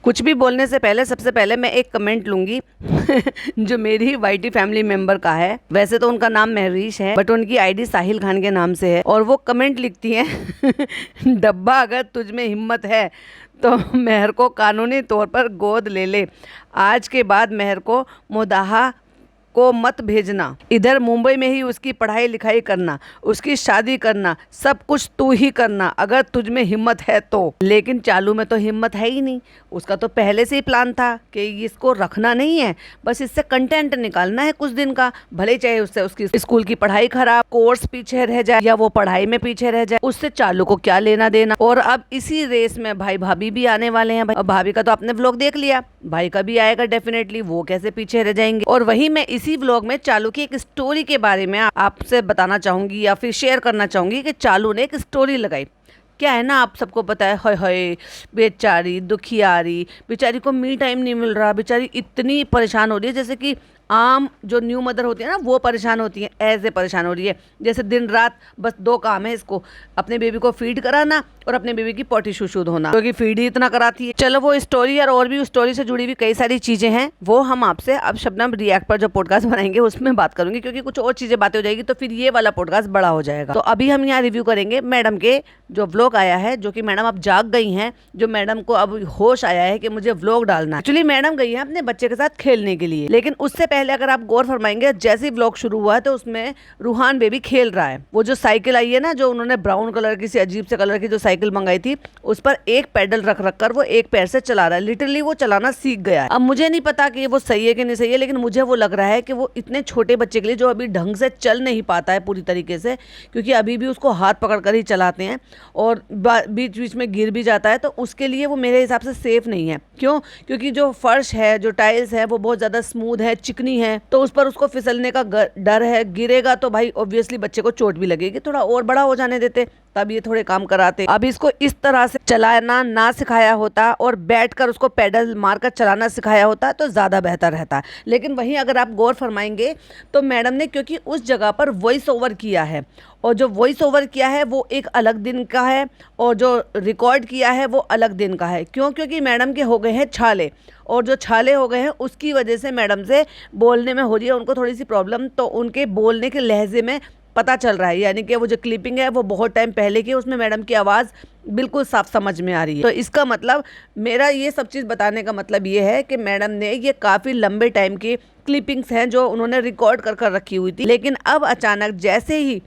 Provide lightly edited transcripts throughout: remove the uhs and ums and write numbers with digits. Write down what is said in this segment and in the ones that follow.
कुछ भी बोलने से पहले सबसे पहले मैं एक कमेंट लूंगी जो मेरी वाईटी फैमिली मेंबर का है। वैसे तो उनका नाम महरीश है, बट उनकी आईडी साहिल खान के नाम से है, और वो कमेंट लिखती हैं डब्बा अगर तुझ में हिम्मत है तो मेहर को कानूनी तौर पर गोद ले ले। आज के बाद मेहर को मोदाहा को मत भेजना। इधर मुंबई में ही उसकी पढ़ाई लिखाई करना, उसकी शादी करना, सब कुछ तू ही करना अगर तुझ में हिम्मत है तो। लेकिन चालू में तो हिम्मत है ही नहीं। उसका तो पहले से ही प्लान था कि इसको रखना नहीं है, बस इससे कंटेंट निकालना है कुछ दिन का, भले चाहे उससे उसकी स्कूल की पढ़ाई खराब, कोर्स पीछे रह जाए या वो पढ़ाई में पीछे रह जाए, उससे चालू को क्या लेना देना। और अब इसी रेस में भाई भाभी भी आने वाले हैं। भाभी का तो आपने व्लॉग देख लिया, भाई का भी आएगा डेफिनेटली, वो कैसे पीछे रह जाएंगे। और वही मैं इसी व्लॉग में चालू की एक स्टोरी के बारे में आपसे बताना चाहूंगी या फिर शेयर करना चाहूंगी कि चालू ने एक स्टोरी लगाई। क्या है ना, आप सबको पता है, हाय हाय बेचारी दुखियारी, बेचारी को मी टाइम नहीं मिल रहा, बेचारी इतनी परेशान हो रही है जैसे कि आम जो न्यू मदर होती है ना वो परेशान होती है, ऐसे परेशान हो रही है जैसे दिन रात बस दो काम है इसको, अपने बेबी को फीड कराना और अपने बेबी की पॉटी शुशुद होना, क्योंकि फीड ही इतना कराती है। चलो वो स्टोरी और भी उस स्टोरी से जुड़ी हुई कई सारी चीजें हैं, वो हम आपसे अब शबनम रिएक्ट पर जो पॉडकास्ट बनाएंगे उसमें बात करूंगी, क्योंकि कुछ और चीजें बातें हो जाएगी तो फिर ये वाला पॉडकास्ट बड़ा हो जाएगा। तो अभी हम यहाँ रिव्यू करेंगे मैडम के जो व्लॉग आया है, जो कि मैडम अब जाग गई हैं, जो मैडम को अब होश आया है कि मुझे व्लॉग डालना है। एक्चुअली मैडम गई है अपने बच्चे के साथ खेलने के लिए, लेकिन उससे पहले अगर आप गौर फरमाएंगे जैसे ही व्लॉग शुरू हुआ है तो उसमें रूहान बेबी खेल रहा है। वो जो साइकिल आई है ना, जो उन्होंने ब्राउन कलर की सी अजीब से कलर की जो साइकिल मंगाई थी, उस पर एक पैडल रख रख कर वो एक पैर से चला रहा है। लिटरली वो चलाना सीख गया है। अब मुझे नहीं पता कि वो सही है कि नहीं सही है, लेकिन मुझे वो लग रहा है कि वो इतने छोटे बच्चे के लिए जो अभी ढंग से चल नहीं पाता है पूरी तरीके से, क्योंकि अभी भी उसको हाथ पकड़ कर ही चलाते हैं और बीच बीच में गिर भी जाता है, तो उसके लिए वो मेरे हिसाब से सेफ नहीं है। क्यों? क्योंकि जो फर्श है, जो टाइल्स है, वो बहुत ज़्यादा स्मूथ है, चिकनी है, तो उस पर उसको फिसलने का डर है। गिरेगा तो भाई ऑब्वियसली बच्चे को चोट भी लगेगी। थोड़ा और बड़ा हो जाने देते तब ये थोड़े काम कराते। अब इसको इस तरह से चलाना ना सिखाया होता और बैठकर उसको पेडल मारकर चलाना सिखाया होता तो ज़्यादा बेहतर रहता। लेकिन वहीं अगर आप गौर फरमाएंगे तो मैडम ने, क्योंकि उस जगह पर वॉइस ओवर किया है, और जो वॉइस ओवर किया है वो एक अलग दिन का है, और जो रिकॉर्ड किया है वो अलग दिन का है। क्यों? क्योंकि मैडम के हो गए हैं छाले, और जो छाले हो गए हैं उसकी वजह से मैडम से बोलने में हो रही है उनको थोड़ी सी प्रॉब्लम, तो उनके बोलने के लहजे में पता चल रहा है। यानी कि वो जो क्लिपिंग है वो बहुत टाइम पहले की, उसमें मैडम की आवाज़ बिल्कुल साफ समझ में आ रही है। तो इसका मतलब, मेरा ये सब चीज़ बताने का मतलब ये है कि मैडम ने ये काफ़ी लंबे टाइम की क्लिपिंग्स हैं जो उन्होंने रिकॉर्ड कर कर रखी हुई थी, लेकिन अब अचानक जैसे ही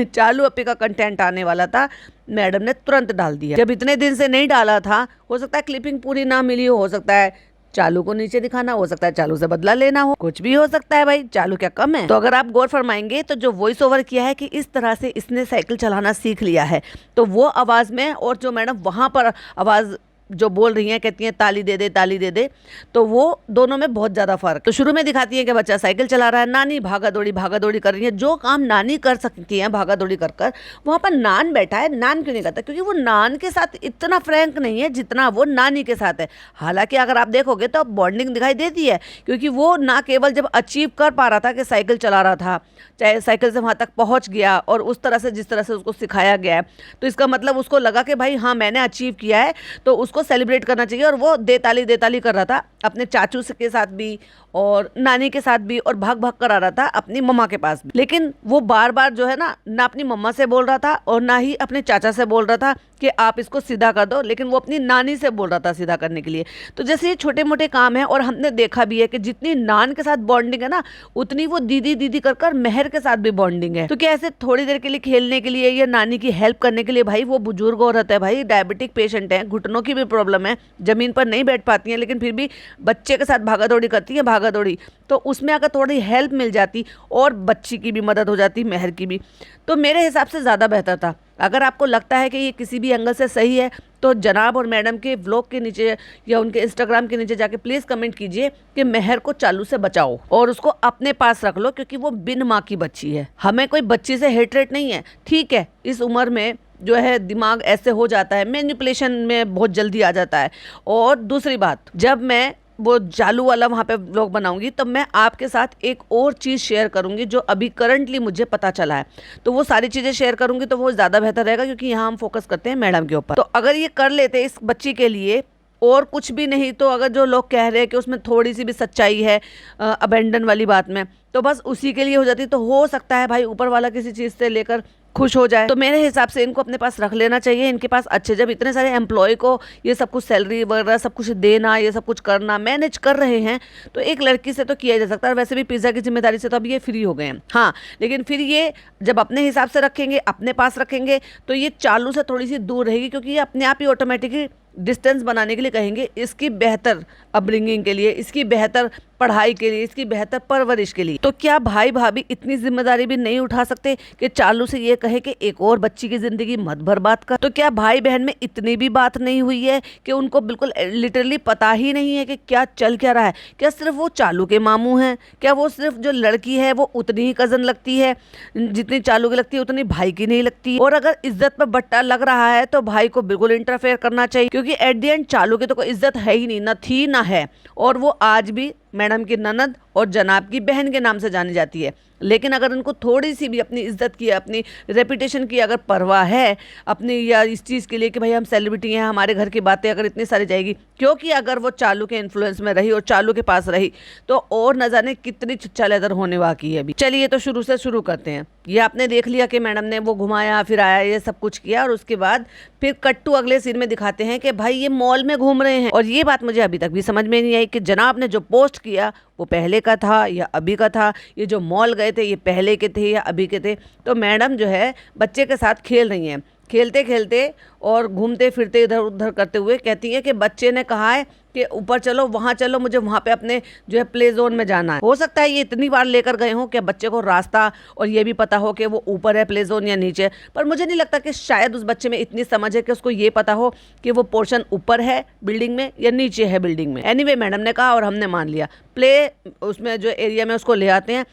चालू अपी का कंटेंट आने वाला था, मैडम ने तुरंत डाल दिया। जब इतने दिन से नहीं डाला था, हो सकता है क्लिपिंग पूरी ना मिली हो सकता है चालू को नीचे दिखाना, हो सकता है चालू से बदला लेना हो, कुछ भी हो सकता है भाई, चालू क्या कम है। तो अगर आप गौर फरमाएंगे तो जो वॉइस ओवर किया है कि इस तरह से इसने साइकिल चलाना सीख लिया है, तो वो आवाज़ में और जो मैडम वहाँ पर आवाज़ जो बोल रही हैं, कहती हैं ताली दे दे ताली दे दे, तो वो दोनों में बहुत ज़्यादा फ़र्क। तो शुरू में दिखाती है कि बच्चा साइकिल चला रहा है, नानी भागा दौड़ी कर रही है, जो काम नानी कर सकती हैं भागा दौड़ी कर कर, वहाँ पर नान बैठा है। नान क्यों नहीं करता? क्योंकि वो नान के साथ इतना फ्रैंक नहीं है जितना वो नानी के साथ है। हालांकि अगर आप देखोगे तो बॉन्डिंग दिखाई देती है, क्योंकि वो ना केवल जब अचीव कर पा रहा था कि साइकिल चला रहा था, चाहे साइकिल से वहाँ तक पहुँच गया और उस तरह से जिस तरह से उसको सिखाया गया है, तो इसका मतलब उसको लगा कि भाई हाँ मैंने अचीव किया है, तो उसको सेलिब्रेट करना चाहिए। और वो दे ताली कर रहा था अपने चाचू के साथ भी और नानी के साथ भी, और भाग भाग कर आ रहा था अपनी मम्मा के पास भी। लेकिन वो बार बार जो है ना अपनी मम्मा से बोल रहा था और ना ही अपने चाचा से बोल रहा था कि आप इसको सीधा कर दो, लेकिन वो अपनी नानी से बोल रहा था सीधा करने के लिए। तो जैसे ये छोटे मोटे काम है, और हमने देखा भी है कि जितनी नान के साथ बॉन्डिंग है ना, उतनी वो दीदी दीदी कर मेहर के साथ भी बॉन्डिंग है। तो क्या ऐसे थोड़ी देर के लिए खेलने के लिए या नानी की हेल्प करने के लिए, भाई वो बुजुर्ग औरत है, भाई डायबिटिक पेशेंट है, घुटनों की भी प्रॉब्लम है, जमीन पर नहीं बैठ पाती है, लेकिन फिर भी बच्चे के साथ भागा दौड़ी करती है, भागा दौड़ी। तो उसमें अगर थोड़ी हेल्प मिल जाती और बच्ची की भी मदद हो जाती, मेहर की भी, तो मेरे हिसाब से ज़्यादा बेहतर था। अगर आपको लगता है कि ये किसी भी एंगल से सही है तो जनाब और मैडम के व्लॉग के नीचे या उनके इंस्टाग्राम के नीचे जाके प्लीज़ कमेंट कीजिए कि मेहर को चालू से बचाओ और उसको अपने पास रख लो, क्योंकि वो बिन माँ की बच्ची है। हमें कोई बच्ची से हेटरेट नहीं है, ठीक है, इस उम्र में जो है दिमाग ऐसे हो जाता है, मैनिपुलेशन में बहुत जल्दी आ जाता है। और दूसरी बात, जब मैं वो चालू वाला वहाँ पे व्लॉग बनाऊंगी तो मैं आपके साथ एक और चीज़ शेयर करूंगी जो अभी करंटली मुझे पता चला है, तो वो सारी चीज़ें शेयर करूंगी तो वो ज़्यादा बेहतर रहेगा, क्योंकि यहाँ हम फोकस करते हैं मैडम के ऊपर। तो अगर ये कर लेते इस बच्ची के लिए और कुछ भी नहीं तो अगर जो लोग कह रहे हैं कि उसमें थोड़ी सी भी सच्चाई है अबेंडन वाली बात में, तो बस उसी के लिए हो जाती। तो हो सकता है भाई ऊपर वाला किसी चीज़ से लेकर खुश हो जाए। तो मेरे हिसाब से इनको अपने पास रख लेना चाहिए। इनके पास अच्छे, जब इतने सारे एम्प्लॉय को ये सब कुछ सैलरी वगैरह सब कुछ देना, ये सब कुछ करना, मैनेज कर रहे हैं, तो एक लड़की से तो किया जा सकता है। वैसे भी पिज़्ज़ा की जिम्मेदारी से तो अब ये फ्री हो गए हैं। हाँ, लेकिन फिर ये जब अपने हिसाब से रखेंगे, अपने पास रखेंगे, तो ये चालू से थोड़ी सी दूर रहेगी, क्योंकि ये अपने आप ही ऑटोमेटिकली डिस्टेंस बनाने के लिए कहेंगे, इसकी बेहतर अपब्रिंगिंग के लिए, इसकी बेहतर पढ़ाई के लिए, इसकी बेहतर परवरिश के लिए। तो क्या भाई भाभी इतनी जिम्मेदारी भी नहीं उठा सकते कि चालू से ये कहे कि एक और बच्ची की जिंदगी मत बर्बाद कर? तो क्या भाई बहन में इतनी भी बात नहीं हुई है कि उनको बिल्कुल लिटरली पता ही नहीं है कि क्या चल क्या रहा है? क्या सिर्फ वो चालू के मामू हैं? क्या वो सिर्फ जो लड़की है वो उतनी ही कजन लगती है जितनी चालू की लगती है, उतनी भाई की नहीं लगती? और अगर इज्जत पर बट्टा लग रहा है तो भाई को बिल्कुल इंटरफेयर करना चाहिए, क्योंकि एट द एंड चालू की तो कोई इज्जत है ही नहीं, ना थी ना है। और वो आज भी मैडम की ननद और जनाब की बहन के नाम से जानी जाती है। लेकिन अगर उनको थोड़ी सी भी अपनी इज्जत की, अपनी रेपुटेशन की अगर परवाह है अपनी, या इस चीज़ के लिए कि भाई हम सेलिब्रिटी हैं, हमारे घर की बातें अगर इतनी सारी जाएगी, क्योंकि अगर वो चालू के इन्फ्लुएंस में रही और चालू के पास रही तो और न जाने कितनी चुच्चा लेदर होने वाकी है अभी। चलिए तो शुरू से शुरू करते हैं। ये आपने देख लिया कि मैडम ने वो घुमाया फिराया, ये सब कुछ किया, और उसके बाद फिर कट्टू अगले सीन में दिखाते हैं कि भाई ये मॉल में घूम रहे हैं। और ये बात मुझे अभी तक भी समझ में नहीं आई कि जनाब ने जो पोस्ट किया वो पहले का था या अभी का था। ये जो मॉल गए थे ये पहले के थे या अभी के थे? तो मैडम जो है बच्चे के साथ खेल रही हैं, खेलते खेलते और घूमते फिरते इधर उधर करते हुए कहती है कि बच्चे ने कहा है कि ऊपर चलो, वहाँ चलो, मुझे वहाँ पे अपने जो है प्ले जोन में जाना है। हो सकता है ये इतनी बार लेकर गए हों कि बच्चे को रास्ता और ये भी पता हो कि वो ऊपर है प्ले जोन या नीचे, पर मुझे नहीं लगता कि शायद उस बच्चे में इतनी समझ है कि उसको ये पता हो कि वो पोर्शन ऊपर है बिल्डिंग में या नीचे है बिल्डिंग में। एनीवे मैडम ने कहा और हमने मान लिया। प्ले उसमें जो एरिया में उसको ले आते हैं,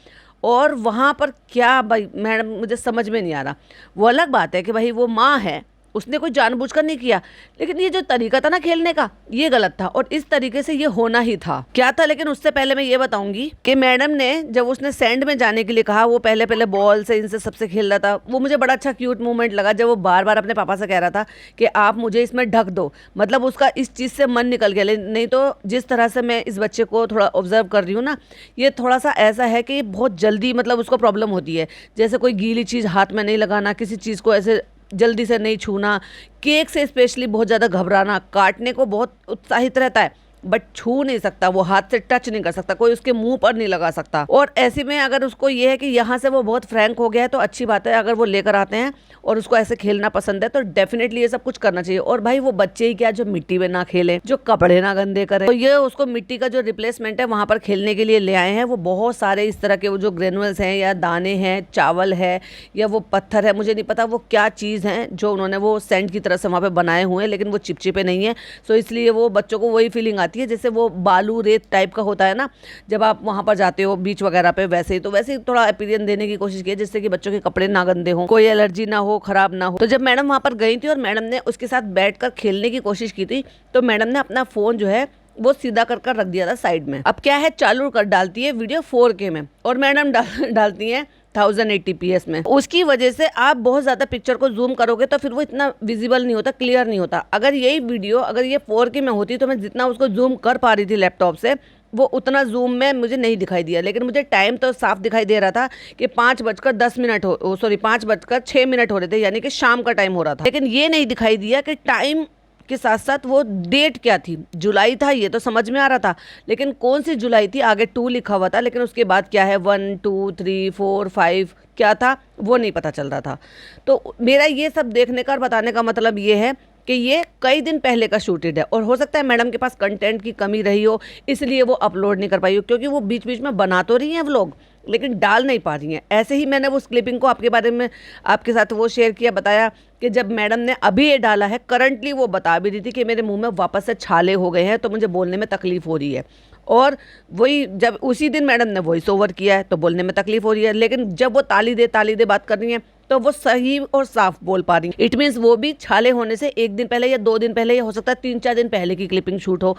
और वहाँ पर क्या भाई मैडम मुझे समझ में नहीं आ रहा। वो अलग बात है कि भाई वो माँ है, उसने कोई जानबूझकर नहीं किया, लेकिन ये जो तरीका था ना खेलने का, ये गलत था और इस तरीके से ये होना ही था। क्या था? लेकिन उससे पहले मैं ये बताऊंगी कि मैडम ने जब उसने सैंड में जाने के लिए कहा, वो पहले पहले बॉल से इनसे सबसे खेल रहा था, वो मुझे बड़ा अच्छा क्यूट मोमेंट लगा जब वो बार बार अपने पापा से कह रहा था कि आप मुझे इसमें ढक दो। मतलब उसका इस चीज़ से मन निकल गया। नहीं तो जिस तरह से मैं इस बच्चे को थोड़ा ऑब्जर्व कर रही हूँ ना, ये थोड़ा सा ऐसा है कि बहुत जल्दी मतलब उसको प्रॉब्लम होती है, जैसे कोई गीली चीज़ हाथ में नहीं लगाना, किसी चीज़ को ऐसे जल्दी से नहीं छूना, केक से स्पेशली बहुत ज़्यादा घबराना, काटने को बहुत उत्साहित रहता है बट छू नहीं सकता, वो हाथ से टच नहीं कर सकता, कोई उसके मुंह पर नहीं लगा सकता। और ऐसे में अगर उसको ये है कि यहाँ से वो बहुत फ्रैंक हो गया है तो अच्छी बात है। अगर वो लेकर आते हैं और उसको ऐसे खेलना पसंद है तो डेफिनेटली ये सब कुछ करना चाहिए। और भाई वो बच्चे ही क्या जो मिट्टी में ना खेले, जो कपड़े ना गंदे करे, तो ये उसको मिट्टी का जो रिप्लेसमेंट है वहाँ पर खेलने के लिए ले आए हैं। वो बहुत सारे इस तरह के वो जो ग्रेनुअल्स हैं या दाने हैं, चावल है या वो पत्थर है, मुझे नहीं पता वो क्या चीज़ है जो उन्होंने वो सैंड की तरह से वहाँ पे बनाए हुए हैं, लेकिन वो चिपचिपे नहीं है। सो इसलिए वो बच्चों को वही फीलिंग आती है जैसे वो बालू रेत टाइप का होता है ना जब आप वहाँ पर जाते हो बीच वगैरह पे, वैसे ही। तो वैसे ही थोड़ा अपीरियंस देने की कोशिश की जिससे कि बच्चों के कपड़े ना गंदे हो, कोई एलर्जी ना हो, खराब ना हो। तो जब मैडम वहाँ पर गई थी और मैडम ने उसके साथ बैठकर खेलने की कोशिश की थी, तो मैडम ने अपना फ़ोन जो है वो सीधा कर रख दिया था साइड में। अब क्या है, चालू कर डालती है वीडियो 4K में और मैडम डालती हैं 1080p में। उसकी वजह से आप बहुत ज़्यादा पिक्चर को जूम करोगे तो फिर वो इतना विजिबल नहीं होता, क्लियर नहीं होता। अगर यही वीडियो अगर ये 4K में होती तो मैं जितना उसको जूम कर पा रही थी लैपटॉप से, वो उतना जूम में मुझे नहीं दिखाई दिया। लेकिन मुझे टाइम तो साफ दिखाई दे रहा था कि 5:06 हो रहे थे, यानी कि शाम का टाइम हो रहा था। लेकिन ये नहीं दिखाई दिया कि टाइम के साथ साथ वो डेट क्या थी। जुलाई था ये तो समझ में आ रहा था, लेकिन कौन सी जुलाई थी, आगे 2 लिखा हुआ था, लेकिन उसके बाद क्या है 1 2 3 4 5 क्या था वो नहीं पता चल रहा था। तो मेरा ये सब देखने का और बताने का मतलब ये है कि ये कई दिन पहले का शूटेड है और हो सकता है मैडम के पास कंटेंट की कमी रही हो, इसलिए वो अपलोड नहीं कर पाई हो, क्योंकि वो बीच बीच में बना तो रही हैं व्लॉग लेकिन डाल नहीं पा रही हैं। ऐसे ही मैंने उस क्लिपिंग को आपके बारे में आपके साथ वो शेयर किया, बताया कि जब मैडम ने अभी ये डाला है, करंटली वो बता भी रही थी कि मेरे मुंह में वापस से छाले हो गए हैं तो मुझे बोलने में तकलीफ हो रही है। और वही जब उसी दिन मैडम ने वॉइस ओवर किया है तो बोलने में तकलीफ हो रही है, लेकिन जब वो ताली दे बात कर रही है तो वो सही और साफ बोल पा रही है। इट मीन्स वो भी छाले होने से 1 दिन पहले या 2 दिन पहले या हो सकता है 3-4 दिन पहले की क्लिपिंग शूट हो।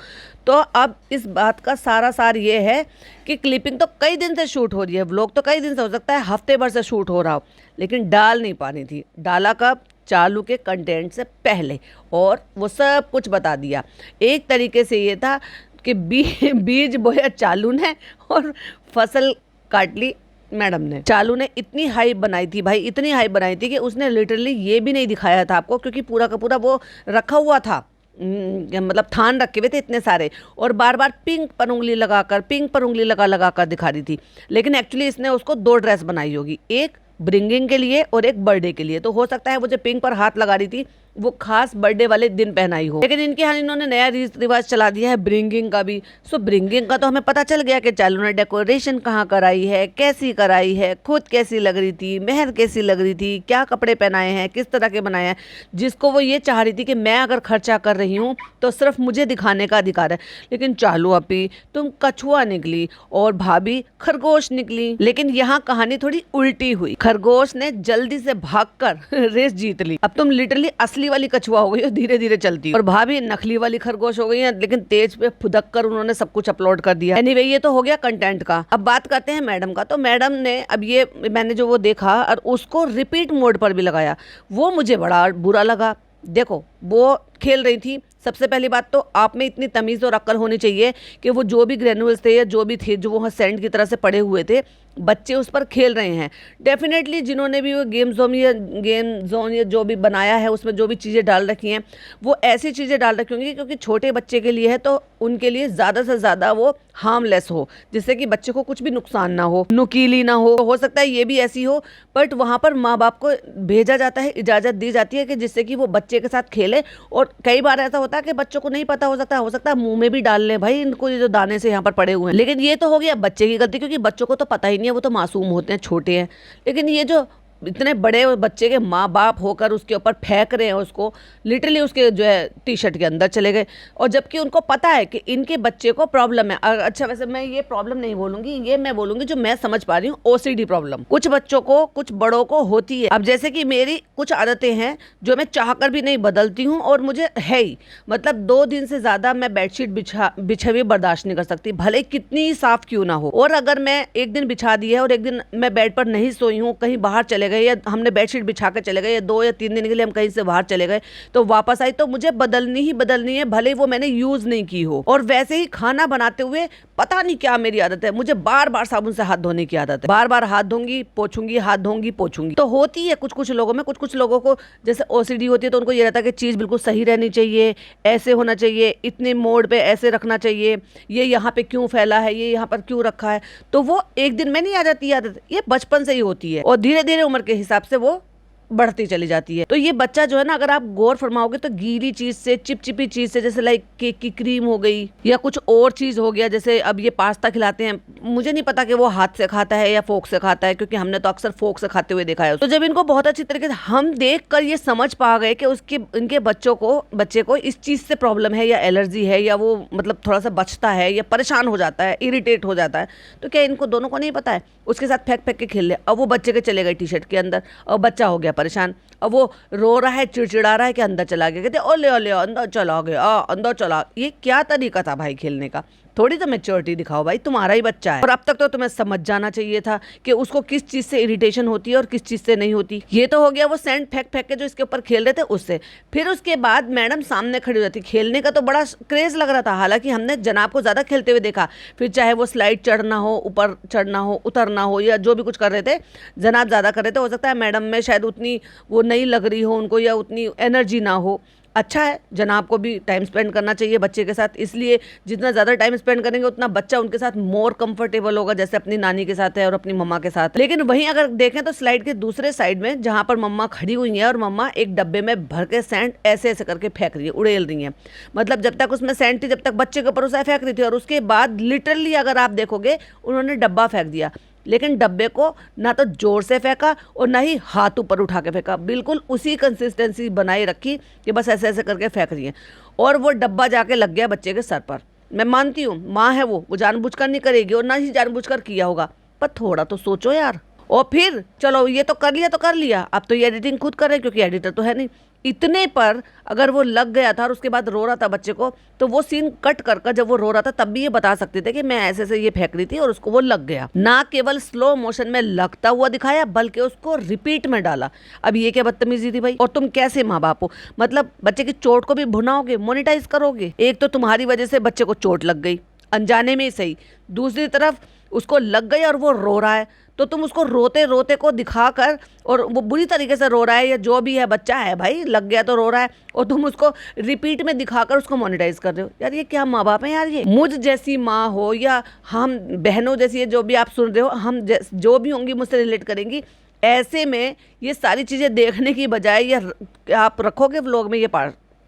तो अब इस बात का सारा सार ये है कि क्लिपिंग तो कई दिन से शूट हो रही है, व्लॉग तो कई दिन से, हो सकता है हफ्ते भर से शूट हो रहा हो, लेकिन डाल नहीं पा रही थी। डाला कब? चालू के कंटेंट से पहले, और वो सब कुछ बता दिया। एक तरीके से ये था कि बीज बोया चालू ने और फसल काट ली मैडम ने। चालू ने इतनी हाइप बनाई थी भाई, इतनी हाइप बनाई थी कि उसने लिटरली ये भी नहीं दिखाया था आपको, क्योंकि पूरा का पूरा वो रखा हुआ था, मतलब थान रखे हुए थे इतने सारे, और बार बार पिंक पर उंगली लगाकर, पिंक पर उंगली लगा कर दिखा रही थी। लेकिन एक्चुअली इसने उसको 2 ड्रेस बनाई होगी, एक ब्रिंगिंग के लिए और एक बर्थडे के लिए। तो हो सकता है वो जो पिंक पर हाथ लगा रही थी वो खास बर्थडे वाले दिन पहनाई हो। लेकिन इनके यहाँ इन्होंने नया रीत रिवाज चला दिया है ब्रिंगिंग का भी। सो ब्रिंगिंग का तो हमें पता चल गया कि चालू ने डेकोरेशन कहाँ कराई है, कैसी कराई है, खुद कैसी लग रही थी, मेहर कैसी लग रही थी, क्या कपड़े पहनाए हैं, किस तरह के बनाए हैं, जिसको वो ये चाह रही थी कि मैं अगर खर्चा कर रही हूँ तो सिर्फ मुझे दिखाने का अधिकार है। लेकिन चालू अपी तुम कछुआ निकली और भाभी खरगोश निकली। लेकिन यहाँ कहानी थोड़ी उल्टी हुई, खरगोश ने जल्दी से भागकर रेस जीत ली। अब तुम लिटरली असली वाली कछुआ हो गई हो, धीरे धीरे चलती, और भाभी नकली वाली खरगोश हो गई है, लेकिन तेज पे फुदक कर उन्होंने सब कुछ अपलोड कर दिया। एनीवे ये तो हो गया कंटेंट का। अब बात करते हैं मैडम का। तो मैडम ने अब ये मैंने जो वो देखा और उसको रिपीट मोड पर भी लगाया, वो मुझे बड़ा बुरा लगा। देखो वो खेल रही थी, सबसे पहली बात तो आप में इतनी तमीज़ और अक्ल होनी चाहिए कि वो जो भी ग्रेनुअल्स थे या जो भी थे जो वहाँ सैंड की तरह से पड़े हुए थे, बच्चे उस पर खेल रहे हैं। डेफिनेटली जिन्होंने भी वो गेम जोन या जो भी बनाया है उसमें जो भी चीज़ें डाल रखी हैं वो ऐसी चीज़ें डाल रखी होंगी क्योंकि छोटे बच्चे के लिए है, तो उनके लिए ज़्यादा से ज़्यादा वो हार्मलेस हो, जिससे कि बच्चे को कुछ भी नुकसान ना हो, नुकीली ना हो सकता है ये भी ऐसी हो। बट वहाँ पर माँ बाप को भेजा जाता है, इजाज़त दी जाती है कि जिससे कि वो बच्चे के साथ खेले। और कई बार ऐसा होता है कि बच्चों को नहीं पता हो सकता है मुंह में भी डाल ले भाई इनको, ये जो दाने से यहाँ पर पड़े हुए हैं। लेकिन ये तो हो गया बच्चे की गलती, क्योंकि बच्चों को तो पता ही नहीं है, वो तो मासूम होते हैं, छोटे हैं। लेकिन ये जो इतने बड़े बच्चे के माँ बाप होकर उसके ऊपर फेंक रहे हैं उसको, लिटरली उसके जो है टी शर्ट के अंदर चले गए, और जबकि उनको पता है कि इनके बच्चे को प्रॉब्लम है। अच्छा वैसे मैं ये प्रॉब्लम नहीं बोलूँगी, ये मैं बोलूँगी जो मैं समझ पा रही हूँ, OCD प्रॉब्लम कुछ बच्चों को, कुछ बड़ों को होती है। अब जैसे कि मेरी कुछ आदतें हैं जो मैं चाहकर भी नहीं बदलती हूँ, और मुझे है ही, मतलब 2 दिन से ज़्यादा मैं बेडशीट बिछे हुए बर्दाश्त नहीं कर सकती, भले कितनी साफ क्यों ना हो। और अगर मैं एक दिन बिछा दी है और एक दिन मैं बेड पर नहीं सोई हूँ, कहीं बाहर चले गए या हमने बेडशीट बिछा के चले गए, या 2 या 3 दिन के लिए हम कहीं से बाहर चले गए तो वापस आई, तो मुझे बदलनी है, भले वो मैंने यूज नहीं की हो। और वैसे ही खाना बनाते हुए पता नहीं क्या मेरी आदत है, मुझे बार बार साबुन से हाथ धोने की आदत है, बार बार हाथ धोंगी पोछूंगी, हाथ धोंगी पोछूंगी। तो होती है कुछ लोगों में, कुछ लोगों को जैसे OCD होती है तो उनको ये रहता है कि चीज़ बिल्कुल सही रहनी चाहिए, ऐसे होना चाहिए, इतने मोड पे ऐसे रखना चाहिए, ये यहाँ पे क्यों फैला है, ये यहाँ पर क्यों रखा है। तो वो एक दिन में नहीं आ जाती आदत, ये बचपन से ही होती है और धीरे धीरे उम्र के हिसाब से वो बढ़ती चली जाती है। तो ये बच्चा जो है ना, अगर आप गौर फरमाओगे तो गीली चीज से, चिपचिपी चीज से, जैसे लाइक केक की क्रीम हो गई या कुछ और चीज हो गया, जैसे अब ये पास्ता खिलाते हैं, मुझे नहीं पता कि वो हाथ से खाता है या फोक से खाता है, क्योंकि हमने तो अक्सर फोक से खाते हुए देखा है। तो जब इनको बहुत अच्छी तरीके से हम देख कर ये समझ पा गए कि इनके बच्चे को इस चीज से प्रॉब्लम है या एलर्जी है, या वो मतलब थोड़ा सा बचता है या परेशान हो जाता है, इरिटेट हो जाता है, तो क्या इनको दोनों को नहीं पता है, उसके साथ फेंक के खेल ले। अब वो बच्चे के चले गए टी शर्ट के अंदर और बच्चा हो गया परेशान। अब वो रो रहा है, चिड़चिड़ा रहा है कि अंदर चला गया, कहते ओले ओले अंदर चला गया, अंदर चला। ये क्या तरीका था भाई खेलने का? थोड़ी तो मैच्योरिटी दिखाओ भाई, तुम्हारा ही बच्चा है। और अब तक तो तुम्हें समझ जाना चाहिए था कि उसको किस चीज से इरिटेशन होती है और किस चीज से नहीं होती। ये तो हो गया वो सैंड फेंक के जो इसके ऊपर खेल रहे थे उससे। फिर उसके बाद मैडम सामने खड़ी हो जाती। खेलने का तो बड़ा क्रेज लग रहा था, हालांकि हमने जनाब को ज्यादा खेलते हुए देखा। फिर चाहे वो स्लाइड चढ़ना हो, ऊपर चढ़ना हो, उतरना हो, या जो भी कुछ कर रहे थे जनाब ज्यादा कर रहे थे। हो सकता है मैडम में शायद उतनी वो नहीं लग रही हो उनको, या उतनी एनर्जी ना हो। अच्छा है, जनाब को भी टाइम स्पेंड करना चाहिए बच्चे के साथ, इसलिए जितना ज़्यादा टाइम स्पेंड करेंगे उतना बच्चा उनके साथ मोर कंफर्टेबल होगा, जैसे अपनी नानी के साथ है और अपनी मम्मा के साथ। लेकिन वहीं अगर देखें तो स्लाइड के दूसरे साइड में जहाँ पर मम्मा खड़ी हुई है और मम्मा एक डब्बे में भर के सैंड ऐसे ऐसे करके फेंक रही है, उड़ेल रही है। मतलब जब तक उसमें सैंड थी जब तक बच्चे के ऊपर उसे फेंक रही थी, और उसके बाद लिटरली अगर आप देखोगे उन्होंने डब्बा फेंक दिया, लेकिन डब्बे को ना तो जोर से फेंका और ना ही हाथ ऊपर उठा के फेंका, बिल्कुल उसी कंसिस्टेंसी बनाए रखी कि बस ऐसे ऐसे करके फेंक रही है। और वो डब्बा जाके लग गया बच्चे के सर पर। मैं मानती हूँ माँ है वो जानबूझकर नहीं करेगी और ना ही जानबूझकर किया होगा, पर थोड़ा तो सोचो यार। और फिर चलो ये तो कर लिया, अब तो ये एडिटिंग खुद कर रहे हैं क्योंकि एडिटर तो है नहीं। इतने पर अगर वो लग गया था और उसके बाद रो रहा था बच्चे को, तो वो सीन कट कर जब वो रो रहा था तब भी ये बता सकते थे कि मैं ऐसे से ये फेंक रही थी और उसको वो लग गया। ना केवल स्लो मोशन में लगता हुआ दिखाया बल्कि उसको रिपीट में डाला। अब ये क्या बदतमीजी थी भाई। और तुम कैसे माँ बाप हो, मतलब बच्चे की चोट को भी भुनाओगे, मोनेटाइज करोगे। एक तो तुम्हारी वजह से बच्चे को चोट लग गई, अनजाने में ही सही, दूसरी तरफ उसको लग गई और वो रो रहा है, तो तुम उसको रोते रोते को दिखाकर, और वो बुरी तरीके से रो रहा है या जो भी है, बच्चा है भाई, लग गया तो रो रहा है, और तुम उसको रिपीट में दिखाकर उसको मोनेटाइज कर रहे हो। यार ये क्या माँ बाप है यार। ये मुझ जैसी माँ हो या हम बहनों जैसी है, जो भी आप सुन रहे हो, हम जो भी होंगी मुझसे रिलेट करेंगी। ऐसे में ये सारी चीज़ें देखने की बजाय ये आप रखोगे व्लॉग में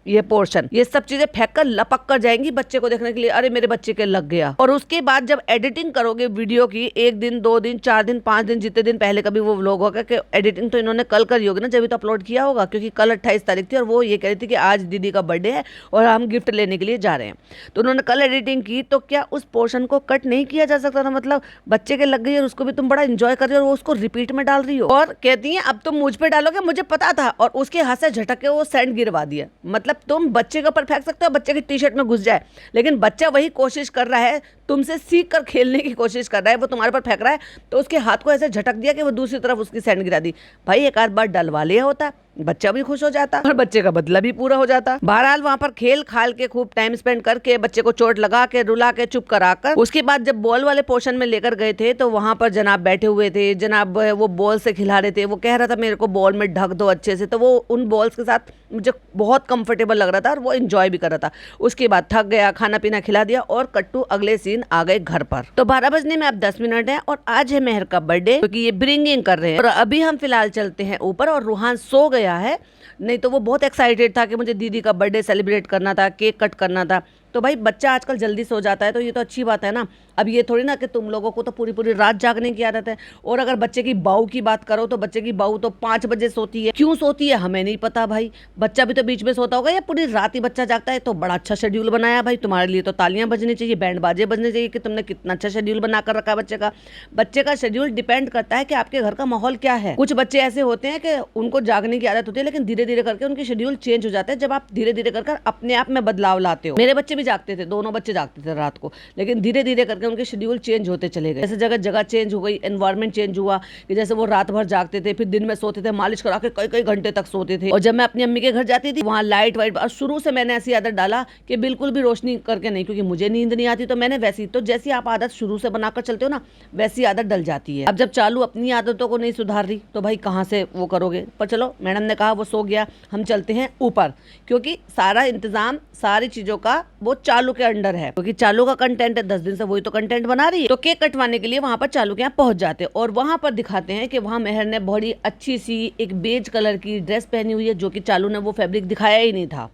ये पोर्शन, ये सब चीजें फेंक कर लपक कर जाएंगी बच्चे को देखने के लिए, अरे मेरे बच्चे के लग गया। और उसके बाद जब एडिटिंग करोगे वीडियो की, 1 दिन 2 दिन 4 दिन 5 दिन जितने दिन पहले कभी वो व्लॉग होगा, कि एडिटिंग तो इन्होंने कल करी होगी ना, जब भी तो अपलोड किया होगा, क्योंकि कल 28 तारीख थी और वो ये कह रही थी कि आज दीदी का बर्थडे है और हम गिफ्ट लेने के लिए जा रहे हैं। तो उन्होंने कल एडिटिंग की, तो क्या उस पोर्शन को कट नहीं किया जा सकता था? मतलब बच्चे के लग गई और उसको भी तुम बड़ा इंजॉय कर रही हो और वो उसको रिपीट में डाल रही हो, और कहती है अब तुम मुझ पे डालोगे, मुझे पता था, और उसके हाथ से झटक के वो सेंड गिरवा दिया। मतलब तुम बच्चे पर फेंक सकते हो, बच्चे की टी शर्ट में घुस जाए, लेकिन बच्चा वही कोशिश कर रहा है, तुमसे सीख कर खेलने की कोशिश कर रहा है, वो तुम्हारे पर फेंक रहा है, तो उसके हाथ को ऐसे झटक दिया कि वो दूसरी तरफ उसकी सैंड गिरा दी। भाई एक आध बार डलवा लिया होता, बच्चा भी खुश हो जाता और बच्चे का बदला भी पूरा हो जाता। बहरहाल वहां पर खेल खाल के खूब टाइम स्पेंड करके बच्चे को चोट लगा के रुला के चुप कराकर, उसके बाद जब बॉल वाले पोर्शन में लेकर गए थे, तो वहां पर जनाब बैठे हुए थे, जनाब वो बॉल से खिला रहे थे, वो कह रहा था मेरे को बॉल में ढक दो अच्छे से, तो वो उन बॉल्स के साथ मुझे बहुत कंफर्टेबल लग रहा था और वो एंजॉय भी कर रहा था। उसके बाद थक गया, खाना पीना खिला दिया और कट्टू अगले सीन आ गए घर पर। तो 12 बजने में अब 10 मिनट है और आज है मेहर का बर्थडे, क्योंकि ये ब्रिंगिंग कर रहे हैं। और अभी हम फिलहाल चलते हैं ऊपर, और रूहान सो गया है, नहीं तो वो बहुत एक्साइटेड था कि मुझे दीदी का बर्थडे सेलिब्रेट करना था, केक कट करना था। तो भाई बच्चा आजकल जल्दी सो जाता है, तो ये तो अच्छी बात है ना। अब ये थोड़ी ना कि तुम लोगों को तो पूरी पूरी रात जागने की आदत है। और अगर बच्चे की बहू की बात करो, तो बच्चे की बहू तो 5 बजे सोती है। क्यों सोती है हमें नहीं पता भाई, बच्चा भी तो बीच में सोता होगा या पूरी रात ही बच्चा जागता है। तो बड़ा अच्छा शेड्यूल बनाया भाई तुम्हारे लिए, तो तालियां बजनी चाहिए, बैंड बाजे बजने चाहिए कि तुमने कितना अच्छा शेड्यूल बना कर रखा है बच्चे का। बच्चे का शेड्यूल डिपेंड करता है कि आपके घर का माहौल क्या है। कुछ बच्चे ऐसे होते हैं कि उनको जागने की आदत होती है, लेकिन धीरे धीरे करके उनके शेड्यूल चेंज हो जाते हैं जब आप धीरे धीरे कर अपने आप में बदलाव लाते हो। मेरे बच्चे भी जागते थे, दोनों बच्चे जागते थे रात को, लेकिन धीरे धीरे करके उनके शेड्यूल चेंज होते चले गए। जैसे जगह जगह चेंज हो गई, एनवायरनमेंट चेंज हुआ, कि जैसे वो रात भर जागते थे, फिर दिन में सोते थे, मालिश करा के कई कई घंटे तक सोते थे। और जब मैं अपनी अम्मी के घर जाती थी, वहाँ लाइट वाइट, और शुरू से मैंने ऐसी आदत डाला कि बिल्कुल भी रोशनी करके नहीं, क्योंकि मुझे नींद नहीं आती, तो मैंने वैसी, तो जैसी आप आदत शुरू से बनाकर चलते हो ना, वैसी आदत डल जाती है। अब जब चालू अपनी आदतों को नहीं सुधार रही, तो भाई कहाँ से वो करोगे। पर चलो, मैडम ने कहा वो सो गया, हम चलते हैं ऊपर, क्योंकि सारा इंतजाम सारी चीजों का वो चालू के अंडर है, क्योंकि चालू का कंटेंट है, 10 दिन से वही तो कंटेंट बना रही है। तो केक कटवाने के लिए वहां पर चालू के यहाँ पहुंच जाते हैं, और वहां पर दिखाते हैं कि वहां मेहर ने बड़ी अच्छी सी एक बेज कलर की ड्रेस पहनी हुई है, जो कि चालू ने वो फैब्रिक दिखाया ही नहीं था।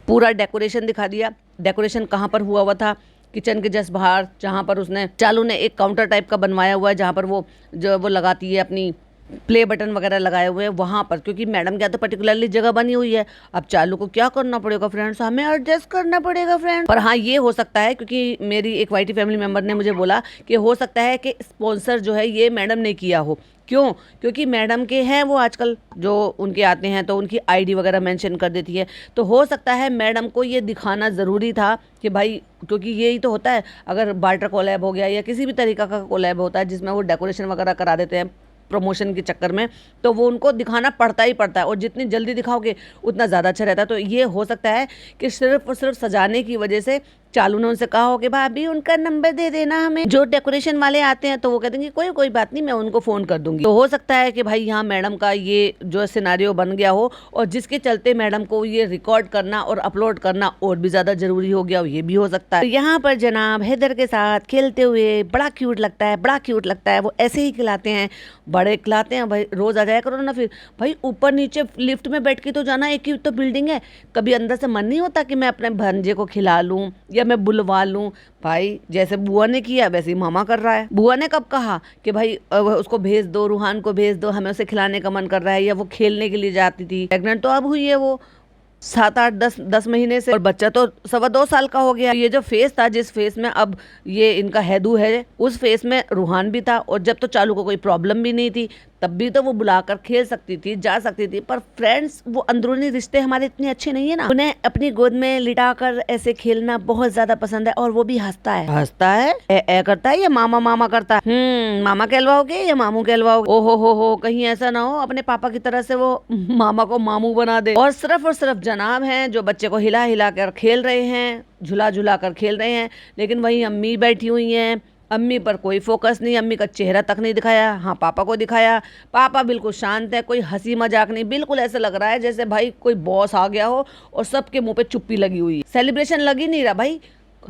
पूरा डेकोरेशन दिखा दिया। डेकोरेशन कहाँ पर हुआ था, किचन के जस्ट बाहर, जहाँ पर उसने चालू ने एक काउंटर टाइप का बनवाया हुआ है, जहाँ पर वो जो वो लगाती है अपनी प्ले बटन वगैरह लगाए हुए हैं वहाँ पर, क्योंकि मैडम क्या तो पर्टिकुलरली जगह बनी हुई है। अब चालू को क्या करना पड़ेगा फ्रेंड्स, हमें एडजस्ट करना पड़ेगा फ्रेंड्स। पर हाँ, ये हो सकता है, क्योंकि मेरी एक वाईटी फैमिली मेंबर ने मुझे बोला कि हो सकता है कि स्पॉन्सर जो है ये मैडम ने किया हो। क्यों? क्योंकि मैडम के हैं वो आजकल जो उनके आते हैं, तो उनकी आईडी वगैरह मेंशन कर देती है। तो हो सकता है मैडम को ये दिखाना ज़रूरी था कि भाई, क्योंकि यही तो होता है, अगर बार्टर कोलैब हो गया या किसी भी तरीका का कोलैब होता है जिसमें वो डेकोरेशन वगैरह करा देते हैं प्रमोशन के चक्कर में, तो वो उनको दिखाना पड़ता ही पड़ता है, और जितनी जल्दी दिखाओगे उतना ज़्यादा अच्छा रहता है। तो ये हो सकता है कि सिर्फ और सिर्फ सजाने की वजह से चालू ने उनसे कहा हो कि भाभी उनका नंबर दे देना हमें, जो डेकोरेशन वाले आते हैं, तो वो कहते हैं कि कोई बात नहीं, मैं उनको फ़ोन कर दूंगी। तो हो सकता है कि भाई यहाँ मैडम का ये जो सिनारियो बन गया हो, और जिसके चलते मैडम को ये रिकॉर्ड करना और अपलोड करना और भी ज़्यादा ज़रूरी हो गया हो, ये भी हो सकता है। तो यहाँ पर जनाब हैदर के साथ खेलते हुए बड़ा क्यूट लगता है, बड़ा क्यूट लगता है। वो ऐसे ही खिलाते हैं, बड़े खिलाते हैं भाई, रोज़ आ जाया करो ना। फिर भाई ऊपर नीचे लिफ्ट में बैठ के तो जाना, एक ही तो बिल्डिंग है, कभी अंदर से मन नहीं होता कि मैं अपने भांजे को खिला लूँ या मैं बुलवा लूँ। भाई जैसे बुआ ने किया वैसे ही मामा कर रहा है। बुआ ने कब कहा कि भाई उसको भेज दो, रूहान को भेज दो, हमें उसे खिलाने का मन कर रहा है, या वो खेलने के लिए जाती थी। प्रेग्नेंट तो अब हुई है वो 7 8 10 महीने से, और बच्चा तो 2.25 साल का हो गया। ये जो फेस था, जिस फेस में अब ये इनका हैदू है, उस फेस में रूहान भी था, और जब तो चालू को कोई प्रॉब्लम भी नहीं थी, तब भी तो वो बुलाकर खेल सकती थी, जा सकती थी, पर फ्रेंड्स वो अंदरूनी रिश्ते हमारे इतने अच्छे नहीं है ना। उन्हें अपनी गोद में लिटाकर ऐसे खेलना बहुत ज्यादा पसंद है। और वो भी हंसता है ए करता है या मामा मामा करता है। मामा कहलवाओगे या मामू कहलवाओगे? ओहो हो, कहीं ऐसा ना हो अपने पापा की तरह से वो मामा को मामू बना दे। और सिर्फ जनाब हैं जो बच्चे को हिला हिला कर खेल रहे हैं, झुला झुला कर खेल रहे हैं, लेकिन वही अम्मी बैठी हुई हैं। अम्मी पर कोई फोकस नहीं, अम्मी का चेहरा तक नहीं दिखाया। हाँ, पापा को दिखाया। पापा बिल्कुल शांत है, कोई हंसी मजाक नहीं। बिल्कुल ऐसा लग रहा है जैसे भाई कोई बॉस आ गया हो और सबके मुंह पे चुप्पी लगी हुई है। सेलिब्रेशन लग ही नहीं रहा भाई।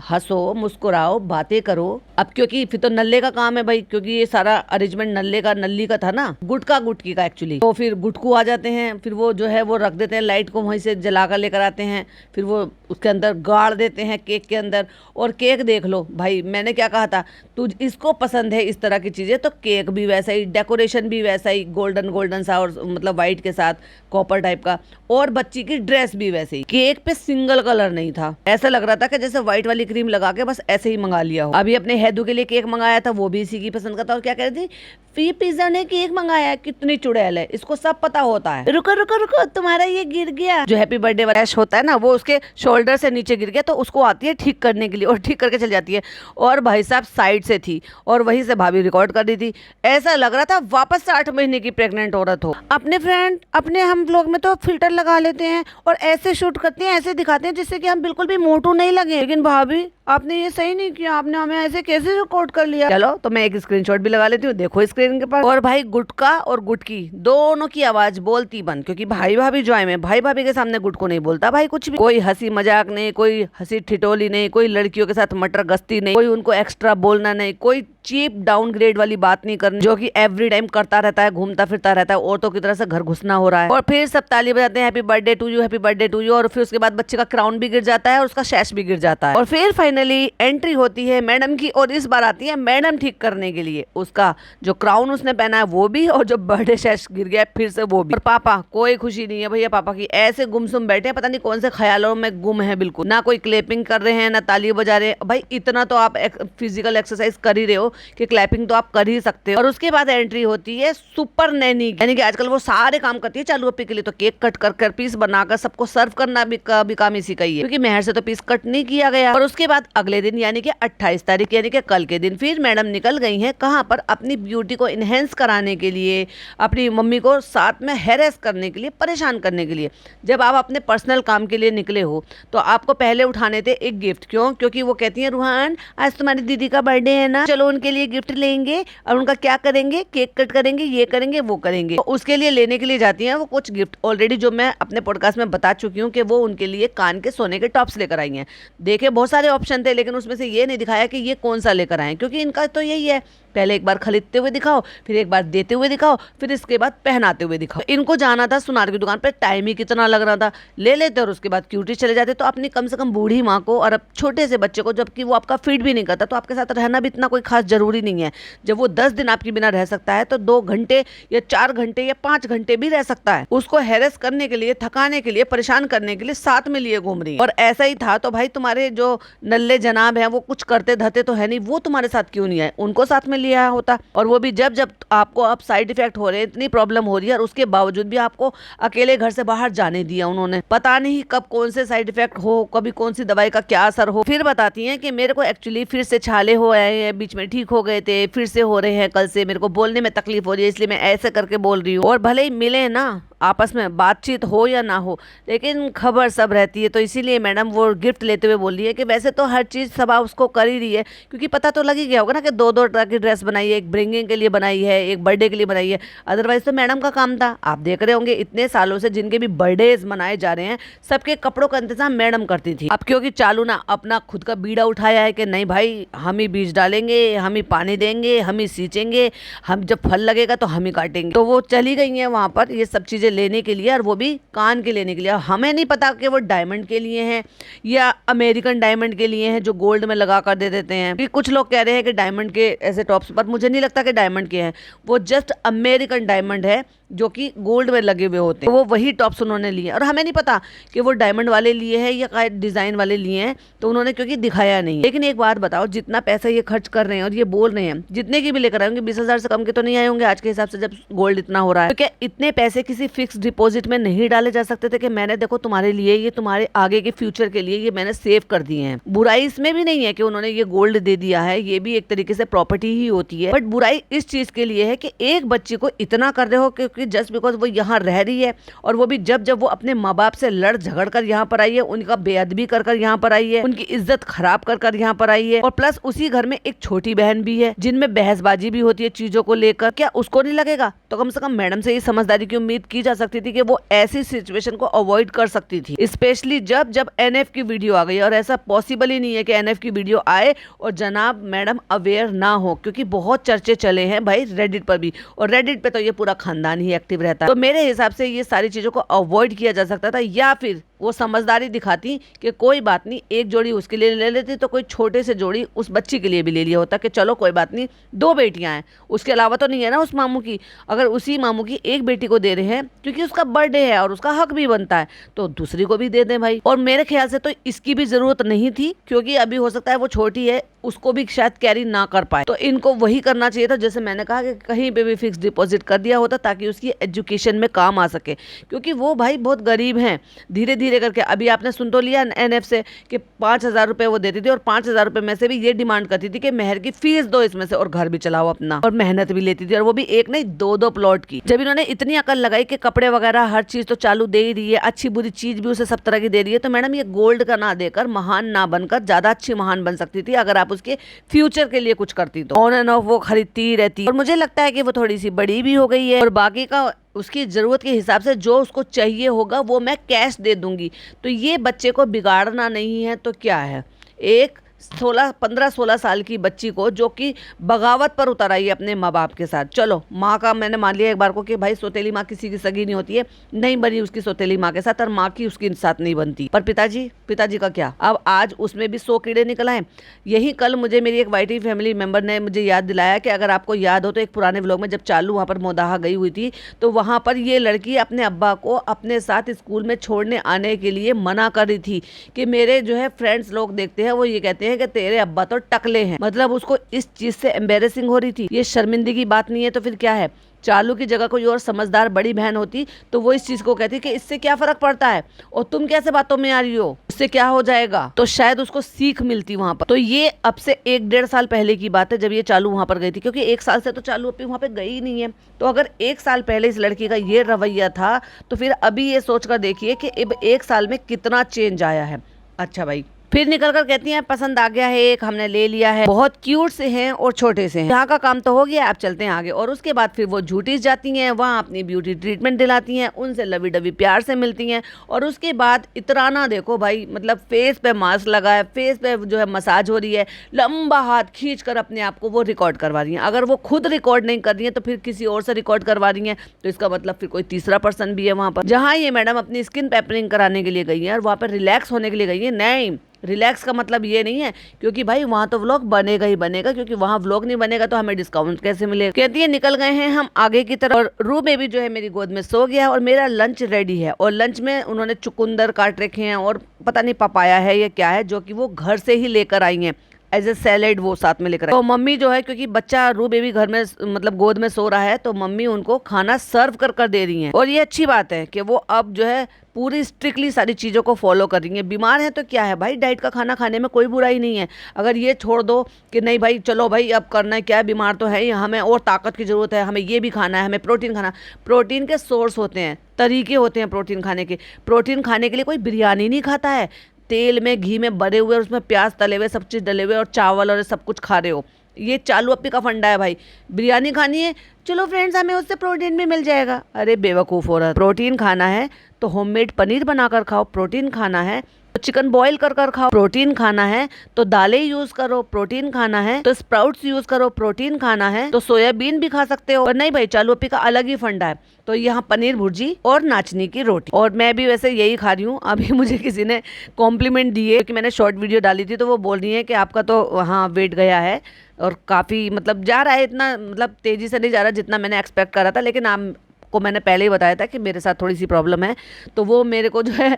हंसो, मुस्कुराओ, बातें करो। अब क्योंकि फिर तो नल्ले का काम है भाई, क्योंकि ये सारा अरेंजमेंट नल्ली का था ना, गुटकी का एक्चुअली। तो फिर गुटकू आ जाते हैं, फिर वो जो है वो रख देते हैं, लाइट को वहीं से जला कर लेकर आते हैं, फिर वो उसके अंदर गाड़ देते हैं केक के अंदर। और केक देख लो भाई, मैंने क्या कहा था, तुझ इसको पसंद है इस तरह की चीजें, तो केक भी वैसा ही, डेकोरेशन भी वैसा ही, गोल्डन सा और मतलब व्हाइट के साथ कॉपर टाइप का, और बच्ची की ड्रेस भी वैसे ही। केक पे सिंगल कलर नहीं था, ऐसा लग रहा था कि जैसे व्हाइट वाली क्रीम लगा के बस ऐसे ही मंगा लिया हो। अभी अपने हैदू के लिए केक मंगाया था, वो भी इसी की पसंद का था। और क्या कह रही थी, फी पिज्जा ने केक मंगाया, कितनी चुड़ैल है, इसको सब पता होता है। रुको, तुम्हारा ये गिर गया। जो हैप्पी बर्थडे वाला होता है ना, वो उसके शोल्डर से नीचे गिर गया, तो उसको आती है ठीक करने के लिए, और ठीक करके चल जाती है। और भाई साहब साइड से थी और वहीं से भाभी रिकॉर्ड कर रही थी। ऐसा लग रहा था वापस से 8 महीने की प्रेग्नेंट औरत हो। अपने हम लोग में तो फिल्टर लगा लेते हैं और ऐसे शूट करते हैं, ऐसे दिखाते हैं जिससे कि हम बिल्कुल भी मोटू नहीं लगे। लेकिन भाभी आपने ये सही नहीं किया, आपने हमें ऐसे कैसे रिकॉर्ड कर लिया। चलो तो मैं एक स्क्रीनशॉट भी लगा लेती हूँ, देखो स्क्रीन के पास। और भाई गुटका और गुटकी दोनों की आवाज बोलती बंद, क्योंकि भाई भाभी जो है, भाई भाभी के सामने गुटको नहीं बोलता भाई कुछ भी। कोई हंसी मजाक नहीं, कोई हंसी ठिठोली नहीं, कोई लड़कियों के साथ मटर गश्ती नहीं, कोई उनको एक्स्ट्रा बोलना नहीं, कोई चीप डाउनग्रेड वाली बात नहीं करनी, जो कि एवरी टाइम करता रहता है, घूमता फिरता रहता है, औरतों की तरह से घर घुसना हो रहा है। और फिर सब ताली बजाते हैं, happy birthday to you, happy birthday to you. और फिर उसके बाद बच्चे का क्राउन भी गिर जाता है और उसका शैश भी गिर जाता है। और फिर फाइनली एंट्री होती है मैडम की, और इस बार आती है मैडम ठीक करने के लिए। उसका जो क्राउन उसने पहना है वो भी, और जो बर्थडे शैश गिर गया फिर से वो भी। और पापा कोई खुशी नहीं है भैया, पापा की ऐसे गुमसुम बैठे, पता नहीं कौन से ख्यालों में गुम है बिल्कुल। ना कोई क्लैपिंग कर रहे हैं, ना ताली बजा रहे हैं। भाई इतना तो आप फिजिकल एक्सरसाइज कर ही रहे हो कि क्लैपिंग तो आप कर ही सकते हो। और उसके बाद एंट्री होती है सुपर नैनी, यानी कि आजकल वो सारे काम करती है चालू अप्पी के लिए। तो केक कट कर पीस बनाकर सबको सर्व करना भी काम इसी का ही है, क्योंकि मेहर से तो पीस कट नहीं किया गया। और उसके बाद अगले दिन यानी कि 28 तारीख यानी कि कल के दिन फिर मैडम निकल गई हैं कहाँ पर, अपनी ब्यूटी को इनहेंस कराने के लिए, अपनी मम्मी को साथ में हैरेस करने के लिए, परेशान करने के लिए। जब आप अपने पर्सनल काम के लिए निकले हो तो आपको पहले उठाने थे एक गिफ्ट। क्यों? क्योंकि वो कहती है रूहान आज तुम्हारी दीदी का बर्थडे है ना, चलो उनके लिए गिफ्ट लेंगे। और उनका क्या करेंगे, केक कट करेंगे, ये करेंगे वो करेंगे। तो उसके लिए लेने के लिए जाती हैं वो कुछ गिफ्ट, ऑलरेडी जो मैं अपने पॉडकास्ट में बता चुकी हूँ कि वो उनके लिए कान के सोने के टॉप्स लेकर आई हैं। देखे बहुत सारे ऑप्शन थे, लेकिन उसमें से ये नहीं दिखाया कि ये कौन सा लेकर आए, क्योंकि इनका तो यही है, पहले एक बार खरीदते हुए दिखाओ, फिर एक बार देते हुए दिखाओ, फिर इसके बाद पहनाते हुए दिखाओ। इनको जाना था सुनार की दुकान पे, टाइम ही कितना लग रहा था, ले लेते और उसके बाद क्यूटी चले जाते। तो अपनी कम से कम बूढ़ी माँ को और अब छोटे से बच्चे को, जबकि वो आपका फीड भी नहीं करता, तो आपके साथ रहना भी इतना कोई खास जरूरी नहीं है। जब वो 10 दिन आपके बिना रह सकता है, तो 2 घंटे या 4 घंटे या 5 घंटे भी रह सकता है। उसको हैरेस करने के लिए, थकाने के लिए, परेशान करने के लिए साथ में लिए घूम रही है। और ऐसा ही था तो भाई तुम्हारे जो नल्ले जनाब हैं वो कुछ करते धरते तो है नहीं, वो तुम्हारे साथ क्यों नहीं आए, उनको साथ में लिया होता। और वो भी जब जब आपको अब साइड इफेक्ट हो रहे हैं, इतनी प्रॉब्लम हो रही है, और उसके बावजूद भी आपको अकेले घर से बाहर जाने दिया उन्होंने। पता नहीं कब कौन से साइड इफेक्ट हो, कभी कौन सी दवाई का क्या असर हो। फिर बताती हैं कि मेरे को एक्चुअली फिर से छाले हो आए हैं, बीच में ठीक हो गए थे, फिर से हो रहे हैं कल से, मेरे को बोलने में तकलीफ हो रही है, इसलिए मैं ऐसे करके बोल रही हूँ। और भले ही मिले ना, आपस में बातचीत हो या ना हो, लेकिन खबर सब रहती है। तो इसीलिए मैडम वो गिफ्ट लेते हुए बोल रही है कि वैसे तो हर चीज़ सब उसको कर ही रही है, क्योंकि पता तो लग ही गया होगा ना कि 2-2 तरह की ड्रेस बनाई है, एक ब्रिंगिंग के लिए बनाई है, एक बर्थडे के लिए बनाई है। अदरवाइज तो मैडम का काम था। आप देख रहे होंगे इतने सालों से जिनके भी बर्थडेज मनाए जा रहे हैं, सबके कपड़ों का इंतजाम मैडम करती थी। अब क्योंकि चालू ना अपना खुद का बीड़ा उठाया है कि नहीं भाई हम ही बीज डालेंगे, हम ही पानी देंगे, हम ही सींचेंगे, हम जब फल लगेगा तो हम ही काटेंगे। तो वो चली गई है वहां पर ये सब चीजें लेने के लिए, और वो भी कान के लेने के लिए। हमें नहीं पता कि वो डायमंड के लिए हैं या अमेरिकन डायमंड के लिए हैं, जो गोल्ड में लगा कर दे देते हैं। कुछ लोग कह रहे हैं कि डायमंड के ऐसे टॉप्स, पर मुझे नहीं लगता कि डायमंड के हैं, वो जस्ट अमेरिकन डायमंड है, जो कि गोल्ड में लगे हुए होते हैं, वो वही टॉप्स उन्होंने लिए और हमें नहीं पता कि वो डायमंड वाले लिए हैं या डिजाइन वाले लिए हैं, तो उन्होंने क्योंकि दिखाया नहीं। लेकिन एक बात बताओ, जितना पैसा ये खर्च कर रहे हैं और ये बोल रहे हैं जितने की भी लेकर आएंगे 20,000 से कम के तो नहीं आए होंगे आज के हिसाब से, जब गोल्ड इतना हो रहा है। तो क्या इतने पैसे किसी फिक्स डिपॉजिट में नहीं डाले जा सकते थे कि मैंने देखो तुम्हारे लिए, ये तुम्हारे आगे के फ्यूचर के लिए ये मैंने सेव कर दिए हैं। बुराई इसमें भी नहीं है कि उन्होंने ये गोल्ड दे दिया है, ये भी एक तरीके से प्रॉपर्टी ही होती है, बट बुराई इस चीज के लिए है कि एक बच्ची को इतना कर रहे हो क्योंकि जस्ट बिकॉज वो यहाँ रह रही है, और वो भी जब जब वो अपने माँ बाप से लड़ झगड़ कर यहाँ पर आई है, उनका बेअदबी कर कर यहाँ पर आई है, उनकी इज्जत खराब कर कर यहाँ पर आई है, और प्लस उसी घर में एक छोटी बहन भी है जिनमें बहसबाजी भी होती है चीजों को लेकर। क्या उसको नहीं लगेगा? तो कम से कम मैडम से ये समझदारी की उम्मीद की जा सकती थी कि वो ऐसी सिचुएशन को अवॉइड कर सकती थी, स्पेशली जब जब एनएफ की वीडियो आ गई। और ऐसा पॉसिबल ही नहीं है कि एनएफ की वीडियो आए और जनाब मैडम अवेयर ना हो, क्योंकि बहुत चर्चे चले हैं भाई रेडिट पर भी, और रेडिट पे तो ये पूरा खानदान ही एक्टिव रहता है। तो मेरे हिसाब से ये सारी चीजों को अवॉइड किया जा सकता था, या फिर वो समझदारी दिखाती कि कोई बात नहीं, एक जोड़ी उसके लिए ले लेती तो कोई छोटे से जोड़ी उस बच्ची के लिए भी ले लिया होता कि चलो कोई बात नहीं, 2 बेटियां हैं, उसके अलावा तो नहीं है ना उस मामू की। अगर उसी मामू की एक बेटी को दे रहे हैं क्योंकि उसका बर्थडे है और उसका हक भी बनता है, तो दूसरी को भी दे दें भाई। और मेरे ख्याल से तो इसकी भी जरूरत नहीं थी, क्योंकि अभी हो सकता है वो छोटी है, उसको भी शायद कैरी ना कर पाए। तो इनको वही करना चाहिए था, जैसे मैंने कहा कि कहीं पे भी फिक्स डिपॉजिट कर दिया होता ताकि उसकी एजुकेशन में काम आ सके, क्योंकि वो भाई बहुत गरीब हैं। धीरे धीरे करके अभी आपने सुन तो लिया एनएफ से कि 5,000 रुपए वो देती थी, और 5,000 रुपए में से भी ये डिमांड करती थी कि मेहर की फीस दो इसमें से, और घर भी चलाओ अपना, और मेहनत भी लेती थी, और वो भी एक नहीं 2-2 प्लॉट की। जब इन्होंने इतनी अकल लगाई कि कपड़े वगैरह हर चीज तो चालू दे ही रही है, अच्छी बुरी चीज भी उसे सब तरह की दे रही है, तो मैडम ये गोल्ड का ना देकर, महान ना बनकर ज्यादा अच्छी महान बन सकती थी अगर आप उसके फ्यूचर के लिए कुछ करती। तो ऑन एंड ऑफ वो खरीदती ही रहती, और मुझे लगता है कि वो थोड़ी सी बड़ी भी हो गई है, और बाकी का उसकी ज़रूरत के हिसाब से जो उसको चाहिए होगा वो मैं कैश दे दूंगी। तो ये बच्चे को बिगाड़ना नहीं है तो क्या है, एक 15-16 साल की बच्ची को जो कि बगावत पर उतर आई है अपने माँ बाप के साथ। चलो माँ का मैंने मान लिया एक बार को कि भाई सौतेली माँ किसी की सगी नहीं होती है, नहीं बनी उसकी सौतेली माँ के साथ, और माँ की उसके साथ नहीं बनती। पर पिताजी का क्या, अब आज उसमें भी 100 कीड़े निकल आए। यही कल मुझे मेरी एक वाईटी फैमिली मेंबर ने मुझे याद दिलाया कि अगर आपको याद हो तो एक पुराने व्लॉग में जब चालू वहाँ पर मोदाहा गई हुई थी, तो वहाँ पर ये लड़की अपने अब्बा को अपने साथ स्कूल में छोड़ने आने के लिए मना कर रही थी कि मेरे जो है फ्रेंड्स लोग देखते हैं वो ये कहते हैं कि तेरे अब्बा तो टकले हैं। मतलब उसको इस चीज से एम्बेरेसिंग हो रही थी। ये शर्मिंदगी की बात नहीं है तो फिर क्या है? चालू की जगह कोई और समझदार बड़ी बहन होती तो वो इस चीज को कहती कि इससे क्या फर्क पड़ता है, और तुम कैसे बातों में आ रही हो, उससे क्या हो जाएगा, तो शायद उसको सीख मिलती वहां पर। तो ये अब से 1-1.5 साल पहले की बात है जब ये चालू वहां पर गई थी, क्योंकि 1 साल से तो चालू अभी वहां पे गई ही नहीं है। तो अगर 1 साल पहले इस लड़की का ये रवैया था तो फिर अभी ये सोच कर देखिए कि अब 1 साल में कितना चेंज आया है। अच्छा भाई, फिर निकल कर कहती हैं पसंद आ गया है, एक हमने ले लिया है, बहुत क्यूट से हैं और छोटे से हैं, यहाँ का काम तो हो गया, आप चलते हैं आगे। और उसके बाद फिर वो झूठी जाती हैं, वहाँ अपनी ब्यूटी ट्रीटमेंट दिलाती हैं, उनसे लवी डवी प्यार से मिलती हैं, और उसके बाद इतराना देखो भाई, मतलब फेस पे मास्क लगा है, फेस पे जो है मसाज हो रही है, लंबा हाथ खींच कर अपने आप को वो रिकॉर्ड करवा रही हैं। अगर वो खुद रिकॉर्ड नहीं कर रही है तो फिर किसी और से रिकॉर्ड करवा रही हैं, तो इसका मतलब फिर कोई तीसरा पर्सन भी है वहाँ पर। जहाँ ये मैडम अपनी स्किन पेपरिंग कराने के लिए गई है और वहाँ पर रिलैक्स होने के लिए गई है, नहीं, रिलैक्स का मतलब ये नहीं है, क्योंकि भाई वहाँ तो व्लॉग बनेगा ही बनेगा, क्योंकि वहाँ व्लॉग नहीं बनेगा तो हमें डिस्काउंट कैसे मिलेगा। कहती है निकल गए हैं हम आगे की तरफ, और रू बेबी जो है मेरी गोद में सो गया और मेरा लंच रेडी है। और लंच में उन्होंने चुकंदर काट रखे हैं और पता नहीं पपाया है या क्या है, जो कि वो घर से ही लेकर आई हैं एज ए सैलेड, वो साथ में लेकर। तो मम्मी जो है, क्योंकि बच्चा रू बेबी घर में मतलब गोद में सो रहा है, तो मम्मी उनको खाना सर्व कर कर दे रही हैं। और ये अच्छी बात है कि वो अब जो है पूरी स्ट्रिक्टली सारी चीज़ों को फॉलो कर रही हैं। बीमार है तो क्या है भाई, डाइट का खाना खाने में कोई बुराई नहीं है। अगर ये छोड़ दो कि नहीं भाई चलो भाई अब करना है, क्या है, बीमार तो है ही, हमें और ताकत की ज़रूरत है, हमें ये भी खाना है, हमें प्रोटीन खाना। प्रोटीन के सोर्स होते हैं, तरीके होते हैं प्रोटीन खाने के। प्रोटीन खाने के लिए कोई बिरयानी नहीं खाता है, तेल में घी में भरे हुए और उसमें प्याज तले हुए सब चीज़ डले हुए और चावल और सब कुछ खा रहे हो। ये चालू अप्पी का फंडा है भाई। बिरयानी खानी है, चलो फ्रेंड्स हमें उससे प्रोटीन भी मिल जाएगा। अरे बेवकूफ़ हो रहा, प्रोटीन खाना है तो होममेड पनीर बनाकर खाओ, प्रोटीन खाना है तो चिकन बॉईल कर कर खाओ, प्रोटीन खाना है तो दालें यूज करो, प्रोटीन खाना है तो स्प्राउट्स यूज करो, प्रोटीन खाना है तो सोयाबीन भी खा सकते हो। और नहीं भाई, चालू अप्पी का अलग ही फंडा है। तो यहाँ पनीर भुर्जी और नाचनी की रोटी, और मैं भी वैसे यही खा रही हूँ। अभी मुझे किसी ने कॉम्प्लीमेंट दिए कि मैंने शॉर्ट वीडियो डाली थी, तो वो बोल रही है कि आपका तो वहाँ वेट गया है और काफ़ी मतलब जा रहा है, इतना मतलब तेज़ी से नहीं जा रहा जितना मैंने एक्सपेक्ट करा था, लेकिन आप को मैंने पहले ही बताया था कि मेरे साथ थोड़ी सी प्रॉब्लम है, तो वो मेरे को जो है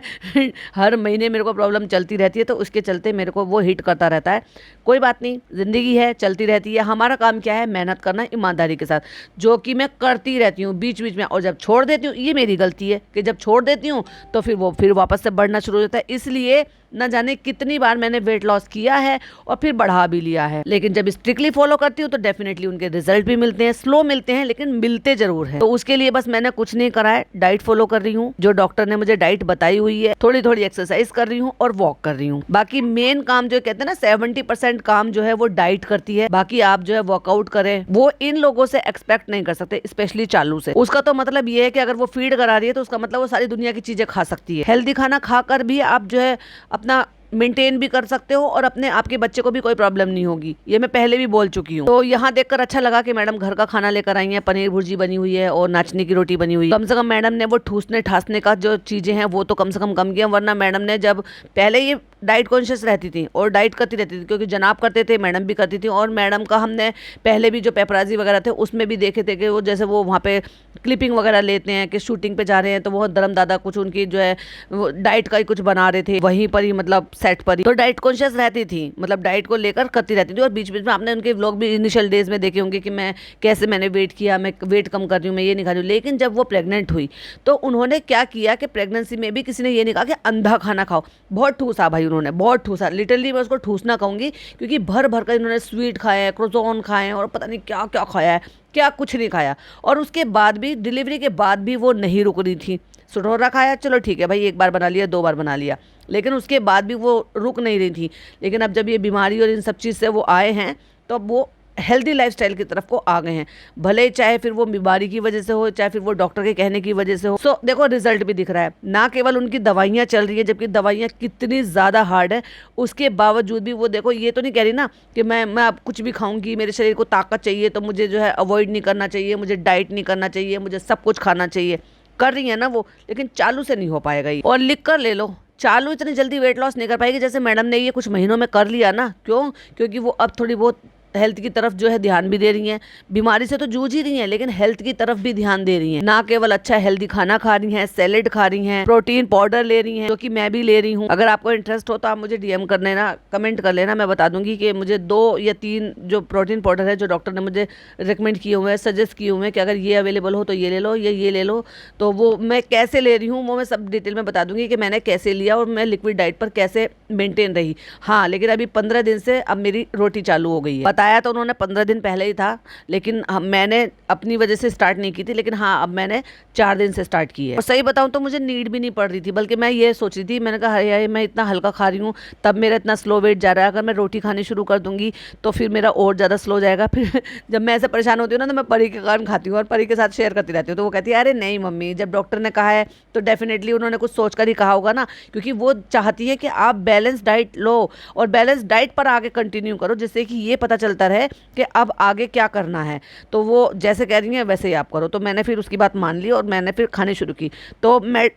हर महीने मेरे को प्रॉब्लम चलती रहती है, तो उसके चलते मेरे को वो हिट करता रहता है। कोई बात नहीं, ज़िंदगी है, चलती रहती है। हमारा काम क्या है, मेहनत करना ईमानदारी के साथ, जो कि मैं करती रहती हूँ बीच बीच में। और जब छोड़ देती हूँ, ये मेरी गलती है कि जब छोड़ देती हूँ तो फिर वापस से बढ़ना शुरू हो जाता है। इसलिए न जाने कितनी बार मैंने वेट लॉस किया है और फिर बढ़ा भी लिया है, लेकिन जब स्ट्रिक्टली फॉलो करती हूँ तो डेफिनेटली उनके रिजल्ट भी मिलते हैं। स्लो मिलते हैं लेकिन मिलते जरूर हैं। तो उसके लिए बस मैंने कुछ नहीं करा है, डाइट फॉलो कर रही हूँ, जो डॉक्टर ने मुझे डाइट बताई हुई है, थोड़ी थोड़ी एक्सरसाइज कर रही हूँ और वॉक कर रही हूँ। बाकी मेन काम जो कहते हैं ना 70% काम जो है वो डाइट करती है, बाकी आप जो है वर्कआउट करें, वो इन लोगों से एक्सपेक्ट नहीं कर सकते, स्पेशली चालू से। उसका तो मतलब ये है कि अगर वो फीड करा रही है तो उसका मतलब वो सारी दुनिया की चीजें खा सकती है। हेल्दी खाना खाकर भी आप जो है अपना मेंटेन भी कर सकते हो और अपने आपके बच्चे को भी कोई प्रॉब्लम नहीं होगी, ये मैं पहले भी बोल चुकी हूँ। तो यहाँ देखकर अच्छा लगा कि मैडम घर का खाना लेकर आई है, पनीर भुर्जी बनी हुई है और नाचने की रोटी बनी हुई है। कम से कम मैडम ने वो ठूसने ठासने का जो चीजें हैं वो तो कम से कम किया, वरना मैडम ने जब पहले ये डाइट कॉन्शियस रहती थी और डाइट करती रहती थी, क्योंकि जनाब करते थे, मैडम भी करती थी। और मैडम का हमने पहले भी जो पेपराजी वगैरह थे उसमें भी देखे थे कि वो जैसे वो वहाँ पे क्लिपिंग वगैरह लेते हैं कि शूटिंग पे जा रहे हैं, तो वो धर्म दादा कुछ उनकी जो है वो डाइट का ही कुछ बना रहे थे वहीं पर ही, मतलब सेट पर ही। तो डाइट कॉन्शियस रहती थी, मतलब डाइट को लेकर करती रहती थी। और बीच बीच में आपने उनके व्लॉग भी इनिशियल डेज में देखे होंगे कि मैं कैसे मैंने वेट किया, मैं वेट कम कर रही हूँ, मैं ये नहीं खा रही हूँ। लेकिन जब वो प्रेग्नेंट हुई तो उन्होंने क्या किया कि प्रेगनेंसी में भी किसी ने ये नहीं कहा कि अंधा खाना खाओ, बहुत ठूसा भाई उन्होंने, बहुत ठूसा। लिटरली मैं उसको ठूसना कहूँगी, क्योंकि भर भर कर इन्होंने स्वीट खाए, क्रोजोन खाए और पता नहीं क्या क्या खाया है, क्या कुछ नहीं खाया। और उसके बाद भी, डिलीवरी के बाद भी वो नहीं रुक रही थी। सुटोरा खाया, चलो ठीक है भाई, एक बार बना लिया, 2 बार बना लिया, लेकिन उसके बाद भी वो रुक नहीं रही थी। लेकिन अब जब ये बीमारी और इन सब चीज़ से वो आए हैं तो अब वो हेल्दी लाइफस्टाइल की तरफ को आ गए हैं, भले चाहे फिर वो बीमारी की वजह से हो, चाहे फिर वो डॉक्टर के कहने की वजह से हो। सो देखो रिजल्ट भी दिख रहा है, ना केवल उनकी दवाइयाँ चल रही है, जबकि दवाइयाँ कितनी ज़्यादा हार्ड है, उसके बावजूद भी वो देखो, ये तो नहीं कह रही ना कि मैं अब कुछ भी खाऊंगी, मेरे शरीर को ताकत चाहिए तो मुझे जो है अवॉइड नहीं करना चाहिए, मुझे डाइट नहीं करना चाहिए, मुझे सब कुछ खाना चाहिए। कर रही है ना वो, लेकिन चालू से नहीं हो पाएगा ये। और लिख कर ले लो, चालू इतनी जल्दी वेट लॉस नहीं कर पाएगी जैसे मैडम ने ये कुछ महीनों में कर लिया ना। क्यों? क्योंकि वो अब थोड़ी बहुत हेल्थ की तरफ जो है ध्यान भी दे रही हैं, बीमारी से तो जूझ ही रही हैं, लेकिन हेल्थ की तरफ भी ध्यान दे रही हैं। ना केवल अच्छा हेल्दी खाना खा रही हैं, सैलेड खा रही हैं, प्रोटीन पाउडर ले रही हैं, जो कि मैं भी ले रही हूँ। अगर आपको इंटरेस्ट हो तो आप मुझे डीएम कर लेना, कमेंट कर लेना, मैं बता दूंगी कि मुझे 2 या 3 जो प्रोटीन पाउडर है जो डॉक्टर ने मुझे रिकमेंड किए हुए हैं, सजेस्ट किए हुए हैं कि अगर ये अवेलेबल हो तो ये ले लो, ये ले लो। तो वो मैं कैसे ले रही हूँ वो मैं सब डिटेल में बता दूंगी कि मैंने कैसे लिया और मैं लिक्विड डाइट पर कैसे मेंटेन रही। हाँ, लेकिन अभी 15 दिन से अब मेरी रोटी चालू हो गई है। बताया तो उन्होंने 15 दिन पहले ही था, लेकिन मैंने अपनी वजह से स्टार्ट नहीं की थी, लेकिन हाँ अब मैंने 4 दिन से स्टार्ट की है। और सही बताऊं तो मुझे नीड भी नहीं पड़ रही थी, बल्कि मैं ये सोच रही थी, मैंने कहा यार मैं इतना हल्का खा रही हूँ तब मेरा इतना स्लो वेट जा रहा है, अगर मैं रोटी खानी शुरू कर दूंगी तो फिर मेरा और ज़्यादा स्लो जाएगा। फिर जब मैं ऐसे परेशान होती हूँ ना तो मैं परी के कारण खाती हूँ और परी के साथ शेयर करती रहती हूँ। तो वो कहती है अरे नहीं मम्मी, जब डॉक्टर ने कहा है तो डेफिनेटली उन्होंने कुछ सोच कर ही कहा होगा ना, क्योंकि वो चाहती है कि आप बैलेंस डाइट लो और बैलेंस डाइट पर आगे कंटिन्यू करो, जिससे कि ये पता चलता रहे कि अब आगे क्या करना है। तो वो जैसे कह रही हैं वैसे ही आप करो। तो मैंने फिर उसकी बात मान ली और मैंने फिर खानी शुरू की। तो मैं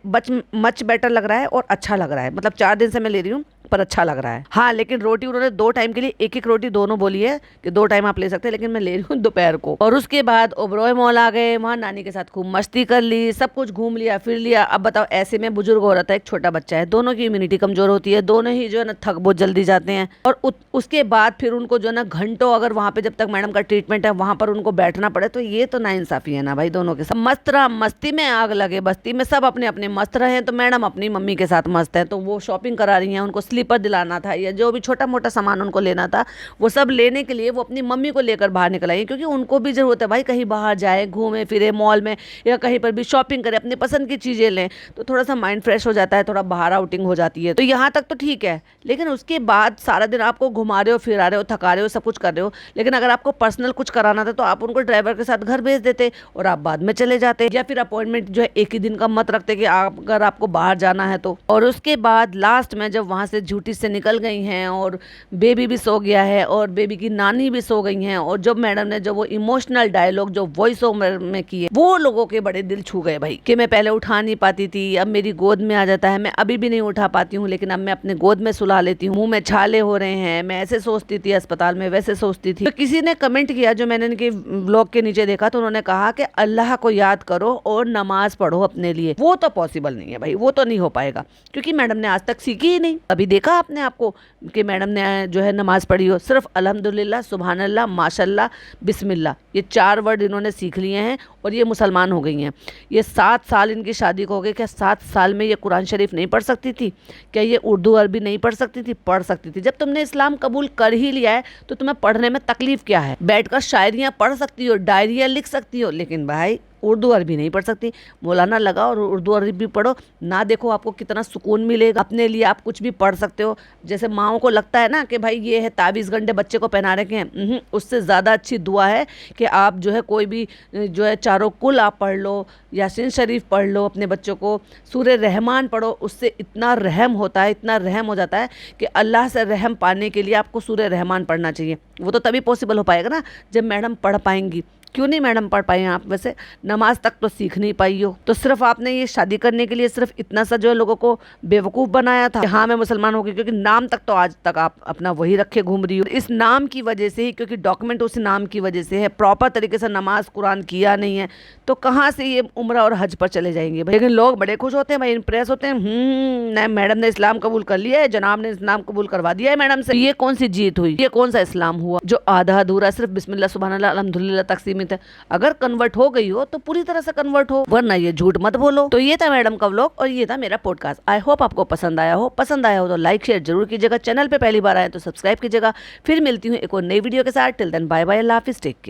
मच बेटर लग रहा है और अच्छा लग रहा है, मतलब 4 दिन से मैं ले रही हूँ पर अच्छा लग रहा है। हाँ, लेकिन रोटी उन्होंने 2 टाइम के लिए 1-1 रोटी दोनों बोली है कि 2 टाइम आप ले सकते हैं, लेकिन मैं ले रही हूँ दोपहर को। और उसके बाद ओबरॉय मॉल आ गए, वहाँ नानी के साथ खूब मस्ती कर ली, सब कुछ घूम लिया फिर लिया। अब बताओ ऐसे में बुजुर्ग हो रहा था, एक छोटा बच्चा है, दोनों की इम्यूनिटी कमजोर होती है, दोनों ही जो है ना थक बहुत जल्दी जाते हैं। और उसके बाद फिर उनको जो है ना घंटों, अगर वहाँ पे जब तक मैडम का ट्रीटमेंट है वहाँ पर उनको बैठना पड़े, तो ये तो नाइंसाफी है ना भाई। दोनों के साथ मस्त रहा, मस्ती में आग लगे, बस्ती में सब अपने अपने मस्त रहे। तो मैडम अपनी मम्मी के साथ मस्त है, तो वो शॉपिंग करा रही है, उनको स्लीपर दिलाना था या जो भी छोटा मोटा सामान उनको लेना था वो सब लेने के लिए वो अपनी मम्मी को लेकर बाहर निकल आई, क्योंकि उनको भी जरूरत है भाई कहीं बाहर जाए, घूमे फिरे मॉल में या कहीं पर भी शॉपिंग करे, अपनी पसंद की चीज़ें लें, तो थोड़ा सा माइंड फ्रेश हो जाता है, थोड़ा बाहर आउटिंग हो जाती है। तो यहाँ तक तो ठीक है, लेकिन उसके बाद सारा दिन आपको घुमा रहे हो, फिरा रहे हो, थका रहे हो, सब कुछ कर रहे हो, लेकिन अगर आपको पर्सनल कुछ कराना था तो आप उनको ड्राइवर के साथ घर भेज देते और आप बाद में चले जाते, या फिर अपॉइंटमेंट जो है एक ही दिन का मत रखते कि अगर आपको बाहर जाना है तो। और उसके बाद लास्ट में जब वहाँ से झूठी से निकल गई हैं और बेबी भी सो गया है और बेबी की नानी भी सो गई हैं। और जब मैडम ने जो वो इमोशनल डायलॉग जो वॉइस ओवर में किए, वो लोगों के बड़े दिल छू गए भाई, कि मैं पहले उठा नहीं पाती थी, अब मेरी गोद में आ जाता है, मैं अभी भी नहीं उठा पाती हूँ, लेकिन अब मैं अपने गोद में सुला लेती हूँ, मुंह में छाले हो रहे हैं, मैं ऐसे सोचती थी अस्पताल में, वैसे सोचती थी। तो किसी ने कमेंट किया, जो मैंने इनके ब्लॉग के नीचे देखा, तो उन्होंने कहा कि अल्लाह को याद करो और नमाज पढ़ो अपने लिए। वो तो पॉसिबल नहीं है भाई, वो तो नहीं हो पाएगा, क्योंकि मैडम ने आज तक सीखी ही नहीं। अभी देखा आपने आपको कि मैडम ने जो है नमाज पढ़ी हो? सिर्फ अल्हम्दुलिल्लाह, सुभान अल्लाह, माशाल्लाह, बिस्मिल्लाह, ये 4 वर्ड इन्होंने सीख लिए हैं और ये मुसलमान हो गई हैं। ये 7 साल इनकी शादी को हो गए, क्या 7 साल में ये कुरान शरीफ नहीं पढ़ सकती थी? क्या ये उर्दू अरबी नहीं पढ़ सकती थी? पढ़ सकती थी। जब तुमने इस्लाम कबूल कर ही लिया है तो तुम्हें पढ़ने में तकलीफ क्या है? बैठकर शायरियाँ पढ़ सकती हो, डायरिया लिख सकती हो, लेकिन भाई उर्दू अरबी नहीं पढ़ सकती। मौलाना लगाओ और उर्दू अरबी पढ़ो ना, देखो आपको कितना सुकून मिलेगा। अपने लिए आप कुछ भी पढ़ सकते हो। जैसे माओ को लगता है ना कि भाई ये है तावीज़ गंडे बच्चे को पहना रखे हैं, उससे ज़्यादा अच्छी दुआ है कि आप जो है कोई भी जो है चारों कुल आप पढ़ लो, यासीन शरीफ पढ़ लो अपने बच्चों को, सूरह रहमान पढ़ो। उससे इतना रहम होता है, इतना रहम हो जाता है कि अल्लाह से रहम पाने के लिए आपको सूरह रहमान पढ़ना चाहिए। वो तो तभी पॉसिबल हो पाएगा ना जब मैडम पढ़ पाएंगी। क्यों नहीं मैडम पढ़ पाई आप? वैसे नमाज तक तो सीख नहीं पाई हो, तो सिर्फ आपने ये शादी करने के लिए सिर्फ इतना सा जो है लोगों को बेवकूफ़ बनाया था कि हाँ मैं मुसलमान हो गई, क्योंकि नाम तक तो आज तक आप अपना वही रखे घूम रही हो। इस नाम की वजह से ही, क्योंकि डॉक्यूमेंट उस नाम की वजह से है, प्रॉपर तरीके से नमाज कुरान किया नहीं है, तो कहाँ से ये उम्रा और हज पर चले जाएंगे भाई? लेकिन लोग बड़े खुश होते हैं भाई, इम्प्रेस होते हैं, मैडम ने इस्लाम कबूल कर लिया है, जनाब ने इस्लाम कबूल करवा दिया है मैडम से। ये कौन सी जीत हुई? ये कौन सा इस्लाम हुआ जो आधा अधूरा सिर्फ बिस्मिल्लाह सुभान अल्लाह अल्हम्दुलिल्लाह तक सीमित है? अगर कन्वर्ट हो गई हो तो पूरी तरह से कन्वर्ट हो, वरना ये झूठ मत बोलो। तो ये था मैडम का व्लॉग और ये था मेरा पॉडकास्ट। आई होप आपको पसंद आया हो। पसंद आया हो तो लाइक शेयर जरूर कीजिएगा। चैनल पे पहली बार आए तो सब्सक्राइब कीजिएगा। फिर मिलती हूँ एक और नई वीडियो के साथ। टिल देन बाय बाय, अल्लाह हाफिज़, टेक केयर।